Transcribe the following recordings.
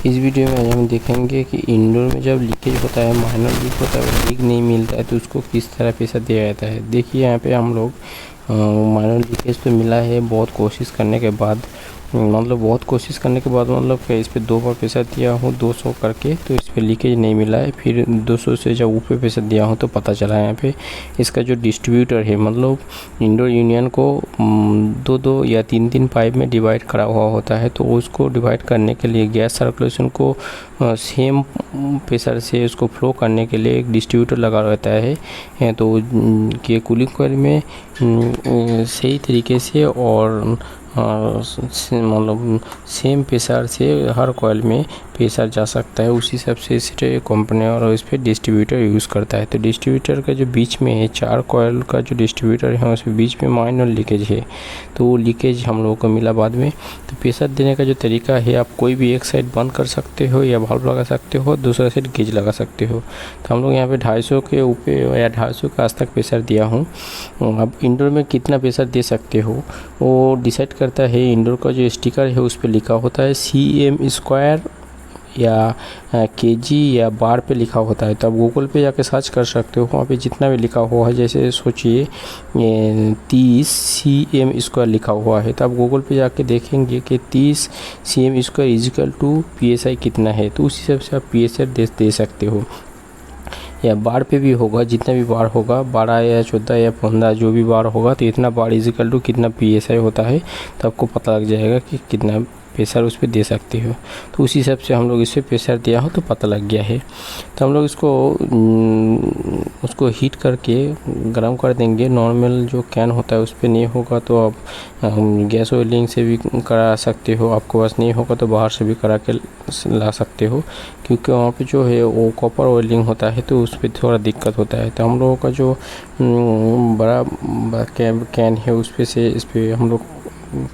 इस वीडियो में आज हम देखेंगे कि इंडोर में जब लीकेज होता है, माइनर लीक होता है, लीक नहीं मिलता है तो उसको किस तरह पैसा दिया जाता है। देखिए यहाँ पे हम लोग माइनर लीकेज तो मिला है बहुत कोशिश करने के बाद, बहुत कोशिश करने के बाद इस पर 2 बार पैसा दिया हूँ 200 करके, तो इस पर लीकेज नहीं मिला है। फिर 200 से जब ऊपर पैसा दिया हूँ तो पता चला यहाँ पे इसका जो डिस्ट्रीब्यूटर है, इंडोर यूनियन को 2-2 या 3-3 पाइप में डिवाइड करा हुआ होता है। तो उसको डिवाइड करने के लिए गैस सर्कुलेशन को सेम प्रेशर से उसको फ्लो करने के लिए एक डिस्ट्रीब्यूटर लगा रहता है। तो ये कूलिंग कॉइल में सही तरीके से और सेम प्रेशर से हर कॉइल में प्रेशर जा सकता है। उसी हिसाब से इस कंपनी और इस पर डिस्ट्रीब्यूटर यूज़ करता है। तो डिस्ट्रीब्यूटर का जो बीच में है 4 कॉइल का जो डिस्ट्रीब्यूटर है उसके बीच में माइनर लीकेज है, तो वो लीकेज हम लोगों को मिला बाद में। तो प्रेशर देने का जो तरीका है, आप कोई भी एक साइड बंद कर सकते हो या वाल्व लगा सकते हो, दूसरा साइड गेज लगा सकते हो। तो हम लोग यहाँ पे 250 के ऊपर या 250 के आस तक प्रेशर दिया हूँ। अब इंडोर में कितना प्रेशर दे सकते हो वो डिसाइड करता है इंडोर का जो स्टिकर है उस पर लिखा होता है cm² या kg या बार पे लिखा होता है। तो आप गूगल पे जाके सर्च कर सकते हो, वहाँ पे जितना भी लिखा हुआ है, जैसे सोचिए 30 cm² लिखा हुआ है, तो आप गूगल पे जाके देखेंगे कि 30 cm² इजिकल टू PSI कितना है, तो उस हिसाब से आप PSI दे सकते हो। या बार पे भी होगा, जितना भी बार होगा 12 या 14 या 15 जो भी बार होगा, तो इतना बार इजिकल टू कितना PSI होता है, तो आपको पता लग जाएगा कि कितना प्रेशर उस पर दे सकते हो। तो उसी हिसाब से हम लोग इस पर प्रेशर दिया हो तो पता लग गया है। तो हम लोग उसको हीट करके गर्म कर देंगे। नॉर्मल जो कैन होता है उस पर नहीं होगा तो आप गैस ऑयलिंग से भी करा सकते हो, आपको पास नहीं होगा तो बाहर से भी करा के ला सकते हो, क्योंकि वहाँ पे जो है वो कॉपर ऑयलिंग होता है तो उस पर थोड़ा दिक्कत होता है। तो हम लोगों का जो बड़ा कैन है उस पर से इस पर हम लोग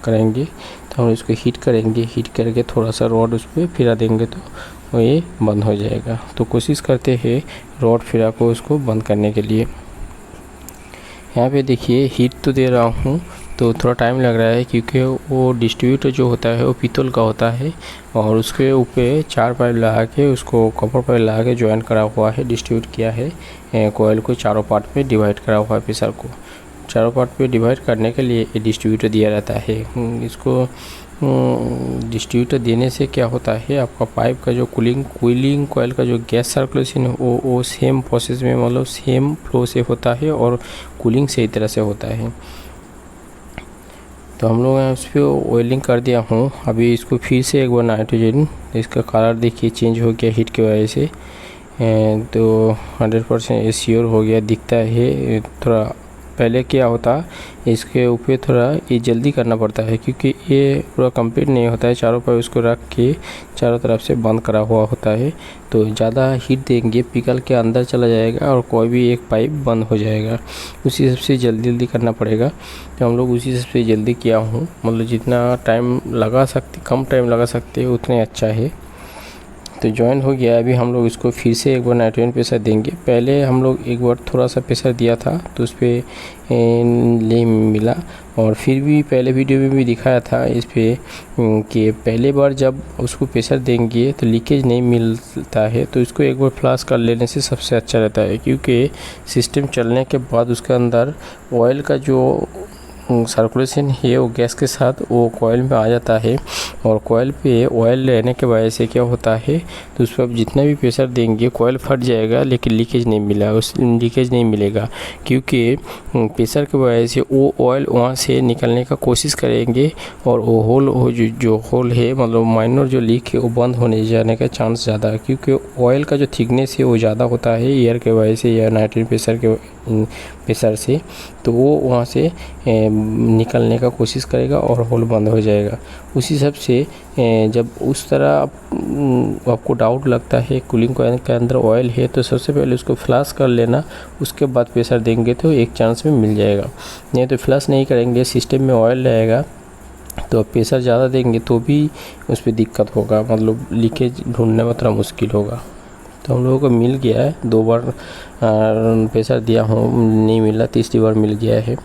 करेंगे। तो हम इसको हीट करेंगे, हीट करके थोड़ा सा रॉड उस पर फिरा देंगे तो ये बंद हो जाएगा। तो कोशिश करते हैं रॉड फिरा को उसको बंद करने के लिए। यहाँ पे देखिए हीट तो दे रहा हूँ तो थोड़ा टाइम लग रहा है, क्योंकि वो डिस्ट्रीब्यूटर जो होता है वो पीतल का होता है और उसके ऊपर 4 पाइप लगा के उसको कॉपर पाइप लगा के ज्वाइन करा हुआ है, डिस्ट्रीब्यूट किया है कॉइल को चारों पार्ट में डिवाइड करा हुआ है। प्रेशर को चारों पार्ट पे डिवाइड करने के लिए ये डिस्ट्रीब्यूटर दिया रहता है। इसको डिस्ट्रीब्यूटर देने से क्या होता है, आपका पाइप का जो कूलिंग कॉइल का जो गैस सर्कुलेशन है वो सेम प्रोसेस में सेम फ्लो से होता है और कूलिंग सही तरह से होता है। तो हम लोग इस पर ऑयलिंग कर दिया हूँ। अभी इसको फिर से एक बार नाइट्रोजन, इसका कलर देखिए चेंज हो गया हीट की वजह से, तो 100% श्योर हो गया दिखता है। थोड़ा पहले क्या होता इसके ऊपर थोड़ा ये जल्दी करना पड़ता है, क्योंकि ये पूरा कंप्लीट नहीं होता है। चारों पर उसको रख के चारों तरफ से बंद करा हुआ होता है, तो ज़्यादा हीट देंगे पिघल के अंदर चला जाएगा और कोई भी एक पाइप बंद हो जाएगा। उसी हिसाब से जल्दी करना पड़ेगा। तो हम लोग उसी हिसाब से जल्दी किया हूँ, जितना टाइम लगा सकते, कम टाइम लगा सकते उतने अच्छा है। तो जॉइन हो गया। अभी हम लोग इसको फिर से एक बार नाइट्रोजन प्रेशर देंगे। पहले हम लोग एक बार थोड़ा सा प्रेशर दिया था तो उस पर नहीं मिला, और फिर भी पहले वीडियो में भी दिखाया था इस पर कि पहले बार जब उसको प्रेशर देंगे तो लीकेज नहीं मिलता है। तो इसको एक बार फ्लश कर लेने से सबसे अच्छा रहता है, क्योंकि सिस्टम चलने के बाद उसके अंदर ऑयल का जो सर्कुलेशन है वो गैस के साथ वो कॉइल में आ जाता है, और कॉइल पे ऑयल रहने के वजह से क्या होता है, तो उस पर आप जितना भी प्रेशर देंगे कॉइल फट जाएगा लेकिन लीकेज नहीं मिलेगा, क्योंकि प्रेशर की वजह से वो ऑयल वहाँ से निकलने का कोशिश करेंगे और वो होल जो होल है माइनर जो लीक है वो बंद होने जाने का चांस ज़्यादा है, क्योंकि ऑयल का जो थिकनेस है वो ज़्यादा होता है एयर के वजह से या नाइट्रोजन प्रेशर से, तो वो वहाँ से निकलने का कोशिश करेगा और होल बंद हो जाएगा। उसी हिसाब से जब उस तरह आपको डाउट लगता है कूलिंग कॉइल के अंदर ऑयल है, तो सबसे पहले उसको फ्लश कर लेना, उसके बाद प्रेशर देंगे तो एक चांस में मिल जाएगा। नहीं तो फ्लश नहीं करेंगे, सिस्टम में ऑयल रहेगा तो प्रेशर ज़्यादा देंगे तो भी उस पर दिक्कत होगा, लीकेज ढूंढने में थोड़ा मुश्किल होगा। तो हम लोगों को मिल गया है। 2 बार प्रेशर दिया हूँ, नहीं मिला, तीसरी बार मिल गया है।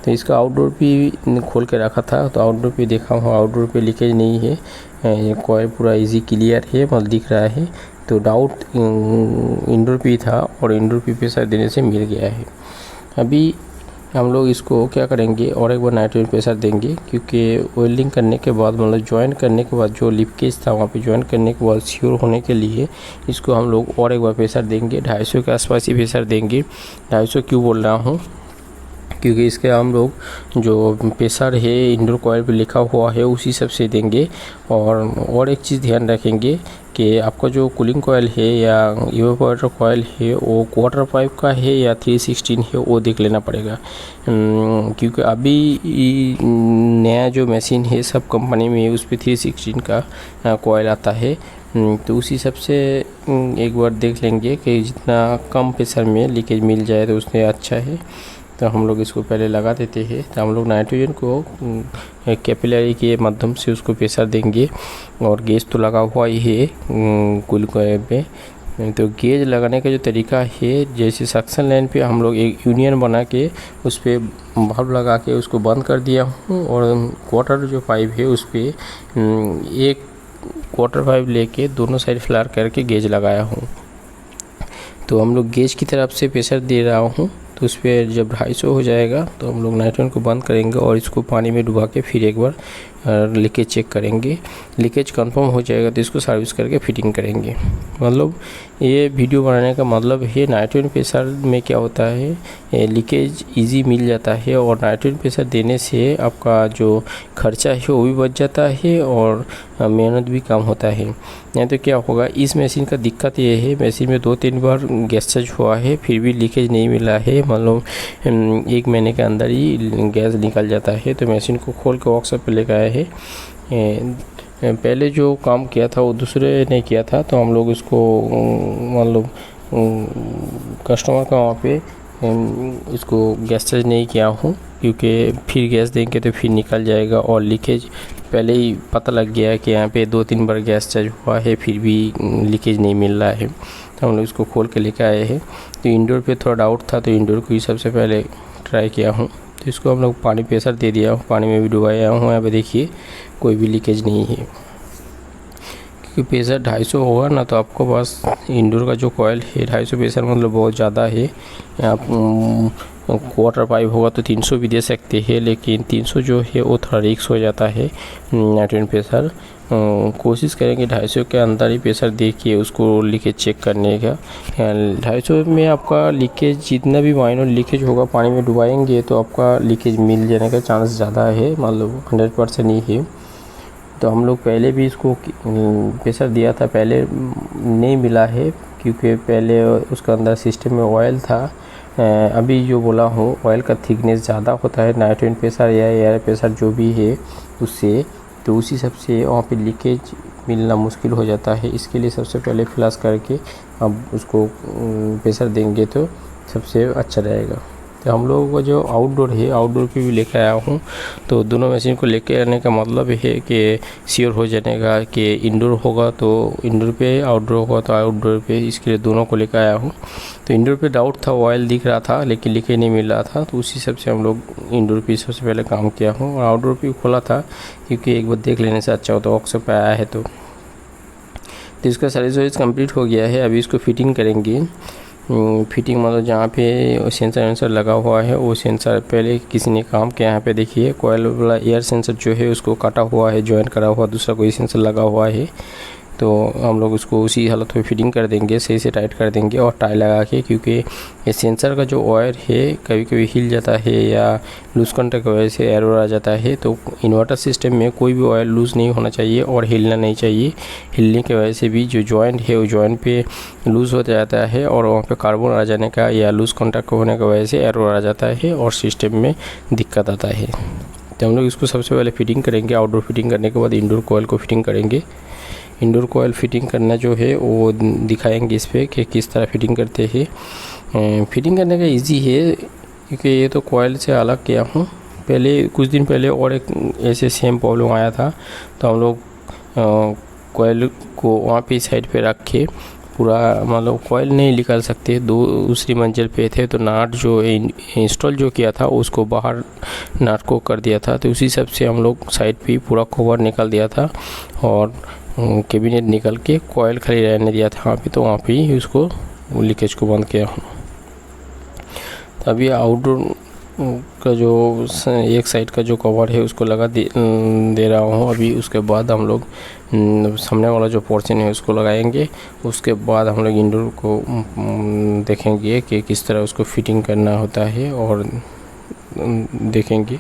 तो इसका आउटडोर भी खोल के रखा था, तो आउटडोर पे देखा हूँ, आउटडोर पे लीकेज नहीं है, ये कॉइल पूरा इजी क्लियर है, मतलब दिख रहा है। तो डाउट इंडोर पे था और इंडोर पे प्रेशर देने से मिल गया है। अभी हम लोग इसको क्या करेंगे, और एक बार नाइट्रोजन प्रेशर देंगे, क्योंकि वेल्डिंग करने के बाद, मतलब ज्वाइन करने के बाद जो लीकेज था वहाँ पे ज्वाइन करने के बाद श्योर होने के लिए इसको हम लोग और एक बार प्रेशर देंगे। 250 के आसपास ही प्रेशर देंगे। 250 क्यों बोल रहा हूँ, क्योंकि इसके हम लोग जो प्रेशर है इंडोर कॉइल पे लिखा हुआ है उसी सब से देंगे। और एक चीज़ ध्यान रखेंगे कि आपका जो कूलिंग कॉइल है या इवेपोरेटर कॉइल है वो क्वार्टर पाइप का है या 316 है, वो देख लेना पड़ेगा। क्योंकि अभी नया जो मशीन है सब कंपनी में उस पर 316 का कॉइल आता है। तो उसी सब से एक बार देख लेंगे कि जितना कम प्रेशर में लीकेज मिल जाए तो उसमें अच्छा है। तो हम लोग इसको पहले लगा देते हैं। तो हम लोग नाइट्रोजन को कैपिलरी के माध्यम से उसको प्रेशर देंगे, और गेज तो लगा हुआ ही है कूलिंग कॉइल पे। तो गेज लगाने का जो तरीका है, जैसे सक्शन लाइन पे हम लोग एक यूनियन बना के उस पर बल्ब लगा के उसको बंद कर दिया हूँ, और क्वार्टर जो पाइप है उस पर एक क्वार्टर पाइप लेके दोनों साइड फ्लार करके गेज लगाया हूँ। तो हम लोग गेज की तरफ से प्रेशर दे रहा हूँ। तो उस पर जब 250 हो जाएगा तो हम लोग नाइट्रोजन को बंद करेंगे और इसको पानी में डुबा के फिर एक बार लीकेज चेक करेंगे। लीकेज कंफर्म हो जाएगा तो इसको सर्विस करके फिटिंग करेंगे। मतलब ये वीडियो बनाने का मतलब है नाइट्रोजन प्रेशर में क्या होता है, लीकेज इजी मिल जाता है, और नाइट्रोजन प्रेशर देने से आपका जो खर्चा है वो भी बच जाता है और मेहनत भी कम होता है। नहीं तो क्या होगा, इस मशीन का दिक्कत ये है, मशीन में 2-3 बार गैस चेंज हुआ है फिर भी लीकेज नहीं मिला है। मतलब 1 महीने के अंदर ही गैस निकल जाता है। तो मशीन को खोल के वर्कशॉप पे लेकर आए हैं। पहले जो काम किया था वो दूसरे ने किया था, तो हम लोग इसको मतलब कस्टमर का वहाँ पे इसको गैस चेंज नहीं किया हूँ, क्योंकि फिर गैस देंगे तो फिर निकल जाएगा, और लीकेज पहले ही पता लग गया है कि यहाँ पे 2-3 बार गैस चेंज हुआ है फिर भी लीकेज नहीं मिल रहा है। तो हम लोग इसको खोल के लेकर आए हैं। तो इंडोर पे थोड़ा डाउट था, तो इंडोर को ही सबसे पहले ट्राई किया हूँ। तो इसको हम लोग पानी प्रेशर दे दिया हूँ, पानी में भी डुबाया हूँ। यहाँ पे देखिए कोई भी लीकेज नहीं है, क्योंकि प्रेशर 250 होगा ना, तो आपको पास इंडोर का जो कॉइल है 250 प्रेशर मतलब बहुत ज़्यादा है। आप क्वार्टर पाइप होगा तो 300 भी दे सकते हैं, लेकिन 300 जो है वो थोड़ा रिस्क हो जाता है नाइट्रोजन प्रेशर। कोशिश करेंगे 250 के अंदर ही प्रेशर देखिए उसको लीकेज चेक करने का। 250 में आपका लीकेज जितना भी माइनर लीकेज होगा पानी में डुबाएंगे तो आपका लीकेज मिल जाने का चांस ज़्यादा है, मतलब 100% ही है। तो हम लोग पहले भी इसको प्रेशर दिया था, पहले नहीं मिला है क्योंकि पहले उसका अंदर सिस्टम में ऑयल था। अभी जो बोला हूँ ऑयल का थिकनेस ज़्यादा होता है नाइट्रोजन प्रेशर या एयर प्रेशर जो भी है उससे, तो उसी सबसे वहाँ पे लीकेज मिलना मुश्किल हो जाता है। इसके लिए सबसे पहले फ्लश करके अब उसको प्रेशर देंगे तो सबसे अच्छा रहेगा। तो हम लोगों का जो आउटडोर है, आउटडोर पे भी लेकर आया हूँ। तो दोनों मशीन को लेकर आने का मतलब है कि श्योर हो जाने का कि इंडोर होगा तो इंडोर पे, आउटडोर होगा तो आउटडोर पे, इसके लिए दोनों को लेकर आया हूँ। तो इंडोर पे डाउट था, ऑयल दिख रहा था लेकिन लीकेज नहीं मिल रहा था, तो उसी सब से हम लोग इंडोर पे सबसे पहले काम किया हूँ। और आउटडोर पे खोला था क्योंकि एक बार देख लेने से अच्छा होता है, वर्कशॉप पे आया है तो इसका सर्विस कंप्लीट हो गया है। अभी इसको फिटिंग करेंगे। फिटिंग मतलब जहाँ पे सेंसर लगा हुआ है वो सेंसर पहले किसी ने काम किया। यहाँ पे देखिए कॉइल वाला एयर सेंसर जो है उसको काटा हुआ है, जॉइन करा हुआ, दूसरा कोई सेंसर लगा हुआ है। तो हम लोग उसको उसी हालत में फिटिंग कर देंगे, सही से टाइट कर देंगे और टाई लगा के, क्योंकि ये सेंसर का जो वायर है कभी कभी हिल जाता है या लूज़ कॉन्टैक्ट की वजह से एरर आ जाता है। तो इन्वर्टर सिस्टम में कोई भी वायर लूज़ नहीं होना चाहिए और हिलना नहीं चाहिए। हिलने की वजह से भी जो जॉइंट है वो जॉइंट पे लूज़ हो जाता है और वहाँ पे कार्बन आ जाने का या लूज़ कॉन्टैक्ट होने की वजह से एरर आ जाता है और सिस्टम में दिक्कत आता है। तो हम लोग इसको सबसे पहले फिटिंग करेंगे। आउटडोर फिटिंग करने के बाद इंडोर कॉइल को फिटिंग करेंगे। इंडोर कॉइल फिटिंग करना जो है वो दिखाएंगे इस पर कि किस तरह फिटिंग करते हैं। फिटिंग करने का इजी है क्योंकि ये तो कॉइल से अलग किया हूँ। पहले कुछ दिन पहले और एक ऐसे सेम प्रॉब्लम आया था, तो हम लोग कॉइल को वहाँ पे साइड पे रख के पूरा मतलब कॉयल नहीं निकाल सकते, दूसरी मंजिल पे थे तो नाट जो इंस्टॉल जो किया था उसको बाहर नाट को कर दिया था। तो उसी हिसाब से हम लोग साइड पे पूरा कवर निकाल दिया था और कैबिनेट निकल के कॉयल खाली रहने दिया था वहाँ पे। तो वहाँ पे ही उसको लीकेज को बंद किया। अभी आउटडोर का जो एक साइड का जो कवर है उसको लगा दे रहा हूँ अभी। उसके बाद हम लोग सामने वाला जो पोर्शन है उसको लगाएंगे। उसके बाद हम लोग इंडोर को देखेंगे कि किस तरह उसको फिटिंग करना होता है और देखेंगे।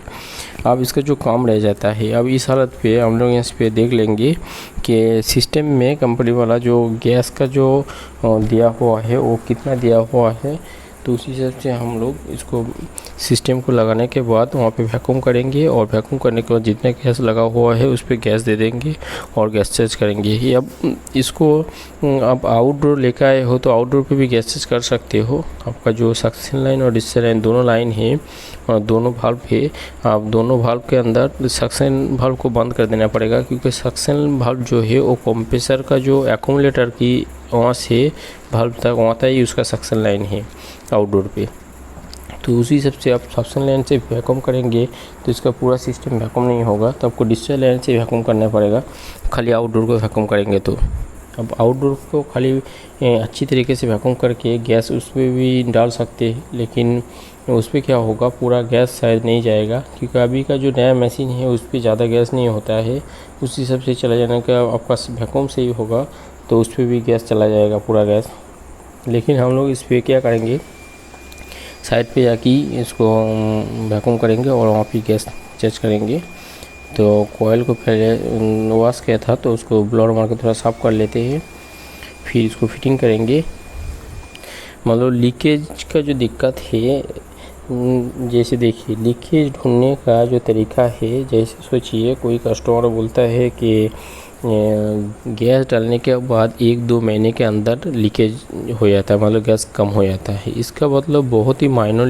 अब इसका जो काम रह जाता है, अब इस हालत पे हम लोग इस पे देख लेंगे कि सिस्टम में कंपनी वाला जो गैस का जो दिया हुआ है वो कितना दिया हुआ है। तो उसी हिसाब से हम लोग इसको सिस्टम को लगाने के बाद वहाँ पे वैक्यूम करेंगे और वैक्यूम करने के बाद जितना गैस लगा हुआ है उस पर गैस दे देंगे और गैस चेंज करेंगे। ये अब इसको आप आउटडोर लेकर आए हो तो आउटडोर पे भी गैस चेंज कर सकते हो। आपका जो सक्शन लाइन और डिस्चार्ज लाइन दोनों लाइन है और दोनों वाल्व है, आप दोनों वाल्व के अंदर सक्शन वाल्व को बंद कर देना पड़ेगा, क्योंकि सक्शन वाल्व जो है वो कंप्रेसर का जो एक्यूमुलेटर की वहाँ से वाल्व तक वहाँ तक ही उसका सक्शन लाइन है आउटडोर पे। तो उसी हिसाब से आप सक्शन लाइन से वैक्यूम करेंगे तो इसका पूरा सिस्टम वैक्यूम नहीं होगा, तो आपको डिस्चार्ज लाइन से वैक्यूम करना पड़ेगा खाली आउटडोर को वैक्यूम करेंगे तो। अब आउटडोर को खाली अच्छी तरीके से वैक्यूम करके गैस उस पर भी डाल सकते हैं, लेकिन उस पर क्या होगा पूरा गैस शायद नहीं जाएगा, क्योंकि अभी का जो नया मशीन है उस पर ज़्यादा गैस नहीं होता है। उस हिसाब से चला जाने का आपका वैक्यूम से ही होगा तो उस पर भी गैस चला जाएगा पूरा गैस। लेकिन हम लोग इस पर क्या करेंगे, साइड पे जाके इसको वैक्यूम करेंगे और वहाँ पे गैस चेंज करेंगे। तो कॉयल को पहले वॉश किया था तो उसको ब्लोअर मार के थोड़ा साफ़ कर लेते हैं, फिर इसको फिटिंग करेंगे। मतलब लीकेज का जो दिक्कत है, जैसे देखिए लीकेज ढूंढने का जो तरीका है, जैसे सोचिए कोई कस्टमर बोलता है कि गैस डालने के बाद 1-2 महीने के अंदर लीकेज हो जाता है, मतलब गैस कम हो जाता है। इसका मतलब बहुत ही माइनर